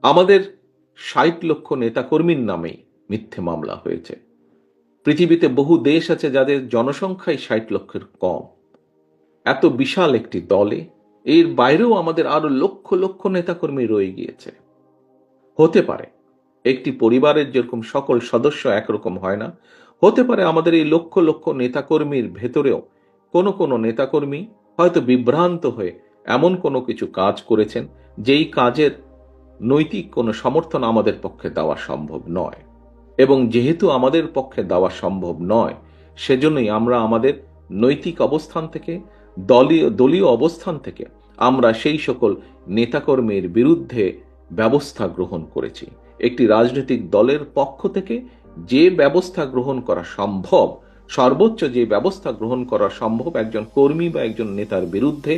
আমাদের ৬০ লক্ষ নেতাকর্মীর নামেই মিথ্যে মামলা হয়েছে। পৃথিবীতে বহু দেশ আছে যাদের জনসংখ্যাই ৬০ লক্ষের কম। এত বিশাল একটি দলে এর বাইরেও আমাদের আরো লক্ষ লক্ষ নেতাকর্মী রয়ে গিয়েছে। হতে পারে একটি পরিবারের যেরকম সকল সদস্য একরকম হয় না, হতে পারে আমাদের এই লক্ষ লক্ষ নেতাকর্মীর ভেতরেও কোনো কোনো নেতাকর্মী হয়তো বিভ্রান্ত হয়ে এমন কোনো কিছু কাজ করেছেন যেই কাজের নৈতিক কোনো সমর্থন আমাদের পক্ষে দেওয়া সম্ভব নয়। এবং যেহেতু আমাদের পক্ষে দেওয়া সম্ভব নয়, সেজন্যই আমরা আমাদের নৈতিক অবস্থান থেকে, দলীয় অবস্থান থেকে আমরা সেই সকল নেতাকর্মীর বিরুদ্ধে ব্যবস্থা গ্রহণ করেছি। একটি রাজনৈতিক দলের পক্ষ থেকে যে ব্যবস্থা গ্রহণ করা সম্ভব, সর্বোচ্চ যে ব্যবস্থা গ্রহণ করা সম্ভব একজন কর্মী বা একজন নেতার বিরুদ্ধে,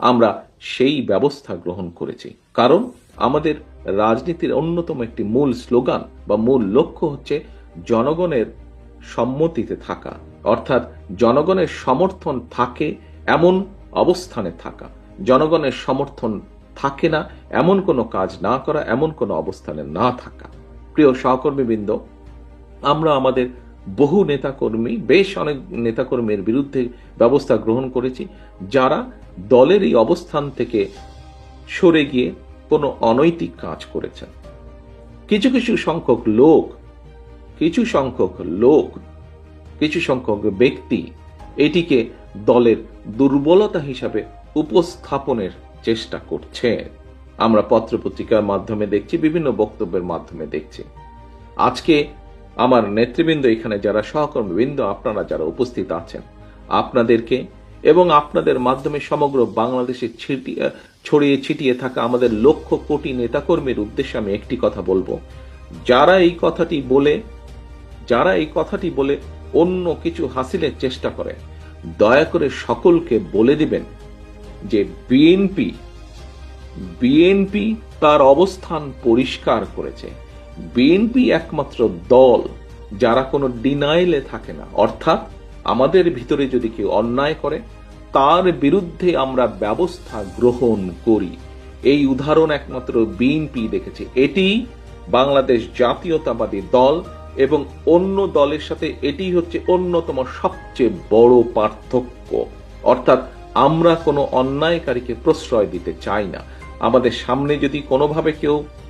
আমরা সেই ব্যবস্থা গ্রহণ করেছি। কারণ আমাদের রাজনীতির অন্যতম একটি মূল স্লোগান বা মূল লক্ষ্য হচ্ছে জনগণের সম্মতিতে থাকা, অর্থাৎ জনগণের সমর্থন থাকে এমন অবস্থানে থাকা, জনগণের সমর্থন থাকে না এমন কোনো কাজ না করা, এমন কোনো অবস্থানে না থাকা। প্রিয় সহকর্মীবৃন্দ, আমরা আমাদের বহু নেতাকর্মী, বেশ অনেক নেতাকর্মীর বিরুদ্ধে ব্যবস্থা গ্রহণ করেছি যারা দলের এই অবস্থান থেকে সরে গিয়ে কোনো অনৈতিক কাজ করেছেন। কিছু সংখ্যক ব্যক্তি এটিকে দলের দুর্বলতা হিসাবে উপস্থাপনের চেষ্টা করছে। আমরা পত্রপত্রিকার মাধ্যমে দেখছি, বিভিন্ন বক্তব্যের মাধ্যমে দেখছি। আজকে আমার নেতৃবৃন্দ, এখানে যারা সহকর্মীবৃন্দ, আপনারা যারা উপস্থিত আছেন, আপনাদেরকে এবং আপনাদের মাধ্যমে সমগ্র বাংলাদেশে ছড়িয়ে ছিটিয়ে থাকা আমাদের লক্ষ কোটি নেতাকর্মীর উদ্দেশ্যে আমি একটি কথা বলবো, যারা এই কথাটি বলে অন্য কিছু হাসিলের চেষ্টা করে, দয়া করে সকলকে বলে দিবেন যে বিএনপি তার অবস্থান পরিষ্কার করেছে। বিএনপি একমাত্র দল যারা কোনো ডিনাইলে থাকে না, অর্থাৎ আমাদের ভিতরে যদি কেউ অন্যায় করে তার বিরুদ্ধে আমরা ব্যবস্থা গ্রহণ করি। এই উদাহরণ একমাত্র বিএনপি দেখেছে। এটি বাংলাদেশ জাতীয়তাবাদী দল এবং অন্য দলের সাথে এটি হচ্ছে অন্যতম সবচেয়ে বড় পার্থক্য। অর্থাৎ আমরা কোনো অন্যায়কারীকে প্রশ্রয় দিতে চাই না। আমাদের সামনে যদি কোনোভাবে কেউ